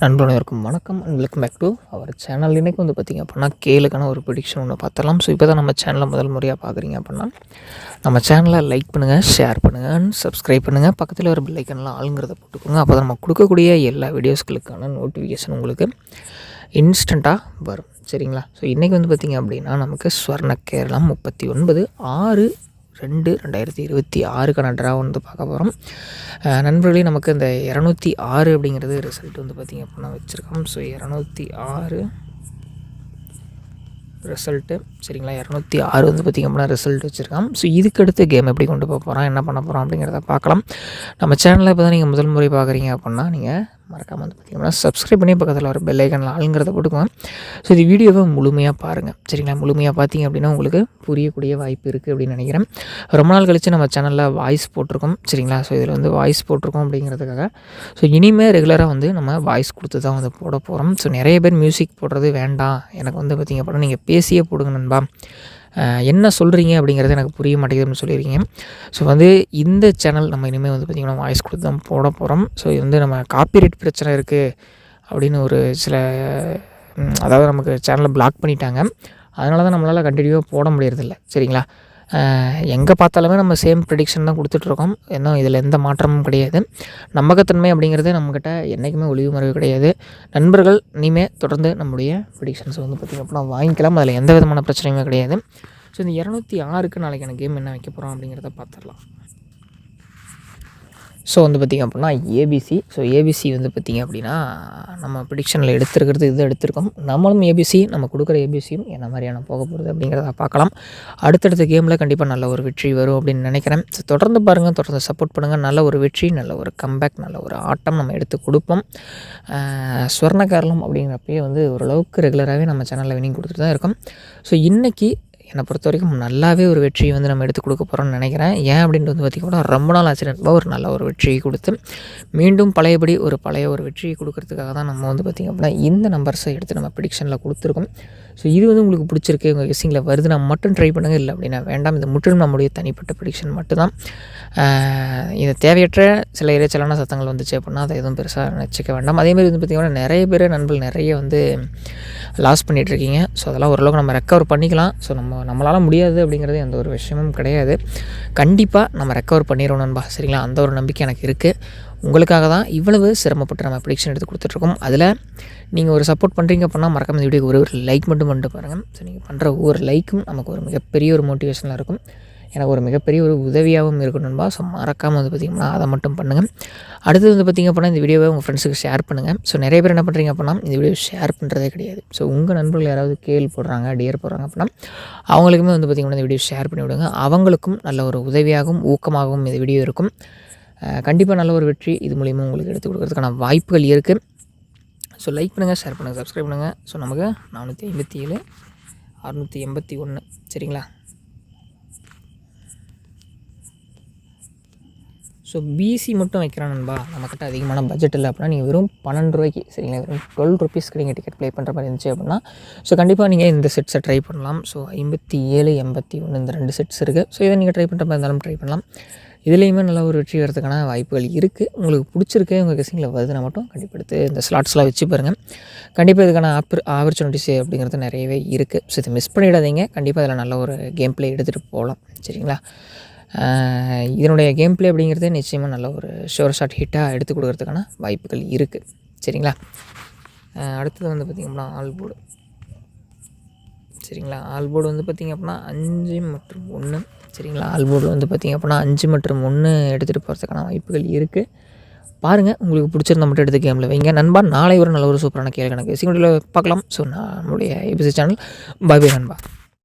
நண்பர்களுக்கும் வணக்கம் and welcome back to our channel. இன்றைக்கி வந்து பார்த்திங்க அப்படின்னா கேளுக்கான ஒரு ப்ரெடிக்ஷன் ஒன்று பார்த்துடலாம். ஸோ இப்போ தான் நம்ம சேனலை முதல் முறையாக பார்க்குறீங்க அப்படின்னா நம்ம சேனலை லைக் பண்ணுங்கள், ஷேர் பண்ணுங்கள் அண்ட் சப்ஸ்கிரைப் பண்ணுங்கள். பக்கத்தில் ஒரு பெல் ஐக்கன்லாம் ஆளுங்கிறத போட்டுக்கோங்க. அப்போ தான் நம்ம கொடுக்கக்கூடிய எல்லா வீடியோஸ்களுக்கான நோட்டிஃபிகேஷன் உங்களுக்கு இன்ஸ்டண்ட்டாக வரும். சரிங்களா? ஸோ இன்றைக்கி வந்து பார்த்திங்க அப்படின்னா நமக்கு ஸ்வர்ண கேரளம் 39/6/2026க்கான ட்ரா வந்து பார்க்க போகிறோம். நண்பர்களே, நமக்கு இந்த 206 அப்படிங்கிறது ரிசல்ட் வந்து பார்த்திங்க அப்படின்னா வச்சுருக்கோம். So 206 result. சரிங்களா? 206 வந்து பார்த்திங்க அப்படின்னா ரிசல்ட் வச்சுருக்கோம். ஸோ இதுக்கு அடுத்து கேம் எப்படி கொண்டு போக போகிறோம், என்ன பண்ண போகிறோம் அப்படிங்கிறத பார்க்கலாம். நம்ம சேனலில் இப்போ தான் நீங்கள் முதல் முறை பார்க்குறீங்க அப்படின்னா நீங்கள் மறக்காமல் வந்து பார்த்திங்கன்னா சப்ஸ்கிரைப் பண்ணி பக்கத்தில் ஒரு பெல் ஐக்கனில் ஆளுங்கிறத போட்டுக்குவேன். ஸோ இது வீடியோவை முழுமையாக பாருங்கள். சரிங்களா? முழுமையாக பார்த்தீங்க அப்படின்னா உங்களுக்கு புரியக்கூடிய வாய்ப்பு இருக்குது அப்படின்னு நினைக்கிறேன். ரொம்ப நாள் கழித்து நம்ம சேனலில் வாய்ஸ் போட்டிருக்கோம். சரிங்களா? ஸோ இதில் வந்து வாய்ஸ் போட்டிருக்கோம் அப்படிங்கிறதுக்காக ஸோ இனிமேல் ரெகுலராக வந்து நம்ம வாய்ஸ் கொடுத்து தான் வந்து போட போகிறோம். ஸோ நிறைய பேர் மியூசிக் போடுறது வேண்டாம், எனக்கு வந்து பார்த்திங்க அப்படின்னா நீங்கள் பேசியே போடுங்க நண்பா, என்ன சொல்கிறீங்க அப்படிங்கிறது எனக்கு புரிய மாட்டேங்குதுன்னு சொல்லியிருக்கீங்க. ஸோ வந்து இந்த சேனல் நம்ம இனிமேல் வந்து பார்த்திங்கன்னா வாய்ஸ் கொடுத்து தான் போட போகிறோம். ஸோ இது வந்து நம்ம காப்பிரைட் பிரச்சனை இருக்குது அப்படின்னு ஒரு சில அதாவது நமக்கு சேனலை பிளாக் பண்ணிட்டாங்க. அதனால தான் நம்மளால் கண்டினியூவாக போட முடியறதில்ல. சரிங்களா? எங்கே பார்த்தாலுமே நம்ம சேம் ப்ரெடிக்ஷன் தான் கொடுத்துட்ருக்கோம். இன்னும் இதில் எந்த மாற்றமும் கிடையாது. நம்பகத்தன்மை அப்படிங்கிறது நம்மக்கிட்ட என்றைக்குமே ஒளிவு மறைவு கிடையாது. நண்பர்கள் இனிமேல் தொடர்ந்து நம்முடைய ப்ரெடிக்ஷன்ஸ் வந்து பார்த்திங்க அப்படின்னா வாங்கிக்கலாம். அதில் எந்த விதமான பிரச்சனையுமே கிடையாது. ஸோ இந்த 206க்கு நாளைக்கான கேம் என்ன வைக்க போகிறோம் அப்படிங்கிறத பார்த்துடலாம். ஸோ வந்து பார்த்திங்க அப்படின்னா ஏபிசி. ஸோ ஏபிசி வந்து பார்த்திங்க அப்படின்னா நம்ம ப்ரெடிக்ஷனில் எடுத்துருக்கிறது இது எடுத்திருக்கோம். நம்மளும் ஏபிசி, நம்ம கொடுக்குற ஏபிசியும் என்ன மாதிரியான போக போகிறது அப்படிங்கிறத பார்க்கலாம். அடுத்தடுத்த கேமில் கண்டிப்பாக நல்ல ஒரு வெற்றி வரும் அப்படின்னு நினைக்கிறேன். ஸோ தொடர்ந்து பாருங்கள், தொடர்ந்து சப்போர்ட் பண்ணுங்கள். நல்ல ஒரு வெற்றி, நல்ல ஒரு கம்பேக், நல்ல ஒரு ஆட்டம் நம்ம எடுத்து கொடுப்போம். ஸ்வர்ண கேரளம் அப்படிங்கிறப்பயே வந்து ஓரளவுக்கு ரெகுலராகவே நம்ம சேனலில் வினிங் கொடுத்துட்டு தான் இருக்கோம். ஸோ இன்றைக்கி என்னை பொறுத்த வரைக்கும் நல்லாவே ஒரு வெற்றியை வந்து நம்ம எடுத்து கொடுக்க போகிறோம்னு நினைக்கிறேன். ஏன் அப்படின்ட்டு வந்து பார்த்திங்கன்னா ரொம்ப நாள் ஆச்சு ஒரு நல்ல ஒரு வெற்றியை கொடுத்து மீண்டும் பழைய ஒரு வெற்றியை கொடுக்கறதுக்காக தான் நம்ம வந்து பார்த்திங்க அப்படின்னா இந்த நம்பர்ஸை எடுத்து நம்ம ப்ரெடிக்ஷனில் கொடுத்துருக்கோம். ஸோ இது வந்து உங்களுக்கு பிடிச்சிருக்கு, உங்கள் கெஸ்ஸிங்கில் வருது நான் மட்டும் ட்ரை பண்ணுங்கள், இல்லை அப்படின்னா வேண்டாம். இது முற்றிலும் நம்முடைய தனிப்பட்ட ப்ரெடிக்ஷன் மட்டும்தான். இது தேவையற்ற சில இறைச்சலான சத்தங்கள் வந்துச்சு அப்படின்னா அதை எதுவும் பெருசாக நினச்சிக்க வேண்டாம். அதேமாதிரி வந்து பார்த்திங்கன்னா நிறைய பேர் நண்பர்கள் நிறைய வந்து லாஸ் பண்ணிகிட்ருக்கீங்க. ஸோ அதெல்லாம் ஓரளவுக்கு நம்ம ரெக்கவர் பண்ணிக்கலாம். ஸோ நம்மளால் முடியாது அப்படிங்கிறது எந்த ஒரு விஷயமும் கிடையாது. கண்டிப்பாக நம்ம ரெக்கவர் பண்ணிடுவோம் நண்பா. சரிங்களா? அந்த ஒரு நம்பிக்கை எனக்கு இருக்குது. உங்களுக்காக தான் இவ்வளவு சிரமப்பட்டு நம்ம ப்ரெடிக்ஷன் எடுத்து கொடுத்துட்ருக்கோம். அதில் நீங்கள் ஒரு சப்போர்ட் பண்ணுறீங்க அப்படின்னா மறக்காம இந்த வீடியோக்கு ஒரு லைக் மட்டும் பண்ணிட்டு பாருங்கள். ஸோ நீங்கள் பண்ணுற ஒவ்வொரு லைக்கும் நமக்கு ஒரு மிகப்பெரிய ஒரு மோட்டிவேஷனாக இருக்கும், எனக்கு ஒரு மிகப்பெரிய ஒரு உதவியாகவும் இருக்கும் நண்பா. ஸோ மறக்காமல் வந்து பார்த்திங்கன்னா அதை மட்டும் பண்ணுங்கள். அடுத்தது வந்து பார்த்திங்க அப்படின்னா இந்த வீடியோவை உங்கள் ஃப்ரெண்ட்ஸுக்கு ஷேர் பண்ணுங்கள். ஸோ நிறைய பேர் என்ன பண்ணுறீங்க அப்படின்னா இந்த வீடியோ ஷேர் பண்ணுறதே கிடையாது. ஸோ உங்கள் நண்பர்கள் யாராவது கேள் போடுறாங்க, டியர் போடுறாங்க அப்படின்னா அவங்களுக்குமே வந்து பார்த்திங்கன்னா இந்த வீடியோ ஷேர் பண்ணி விடுங்க. அவங்களுக்கும் நல்ல ஒரு உதவியாகவும் ஊக்கமாகவும் இந்த வீடியோ இருக்கும். கண்டிப்பாக நல்ல ஒரு வெற்றி இது மூலிமா உங்களுக்கு எடுத்து கொடுக்கறதுக்கான வாய்ப்புகள் இருக்குது. ஸோ லைக் பண்ணுங்கள், ஷேர் பண்ணுங்கள், சப்ஸ்கிரைப் பண்ணுங்கள். ஸோ நமக்கு 457 681. சரிங்களா? ஸோ பிசி மட்டும் வைக்கிறான் நண்பா, நம்மக்கிட்ட அதிகமான பட்ஜெட் இல்லை அப்படின்னா நீங்கள் வெறும் 12 ரூபாய்க்கு, சரிங்களா, வெறும் 12 ருபீஸ்க்கு நீங்கள் டிக்கெட் ப்ளே பண்ணுற மாதிரி இருந்துச்சு அப்படின்னா ஸோ கண்டிப்பாக நீங்கள் இந்த செட்ஸை ட்ரை பண்ணலாம். ஸோ 57 81 இந்த 2 செட்ஸ் இருக்குது. ஸோ இதை நீங்கள் ட்ரை பண்ணுற மாதிரி இருந்தாலும் ட்ரை பண்ணலாம். இதுலேயுமே நல்ல ஒரு வெற்றி வரதுக்கான வாய்ப்புகள் இருக்குது. உங்களுக்கு பிடிச்சிருக்கு, உங்கள் கெஸ்ஸிங்கில் வருதுன்னா மட்டும் கண்டிப்பாக எடுத்து இந்த ஸ்லாட்ஸ்லாம் வச்சு பாருங்கள். கண்டிப்பாக இதுக்கான ஆப்பர்ச்சுனிட்டிஸ் அப்படிங்கிறது நிறையவே இருக்குது. ஸோ இதை மிஸ் பண்ணிடாதீங்க. கண்டிப்பாக இதில் நல்ல ஒரு கேம் ப்ளே எடுத்துகிட்டு போகலாம். சரிங்களா? இதனுடைய கேம் ப்ளே அப்படிங்கிறது நிச்சயமாக நல்ல ஒரு ஷோர் ஷாட் ஹிட்டாக எடுத்து கொடுக்கறதுக்கான வாய்ப்புகள் இருக்குது. சரிங்களா? அடுத்தது வந்து பார்த்திங்க அப்படின்னா ஆல் போர்டு. சரிங்களா? ஆல் போர்டு வந்து பார்த்திங்க அப்படின்னா 5 மற்றும் 1. சரிங்களா? ஆல் போர்டு வந்து பார்த்திங்க அப்படின்னா 5 மற்றும் 1 எடுத்துகிட்டு போகிறதுக்கான வாய்ப்புகள் இருக்குது. பாருங்கள், உங்களுக்கு பிடிச்சிருந்தா மட்டும் எடுத்து கேமில் வைங்க நண்பா. நாளை ஒரு நல்ல ஒரு சூப்பரான கேள்வி கணக்கு சிங்கிள் பார்க்கலாம். ஸோ நம்மளுடைய ஏபிசி சேனல். பை பை நண்பா.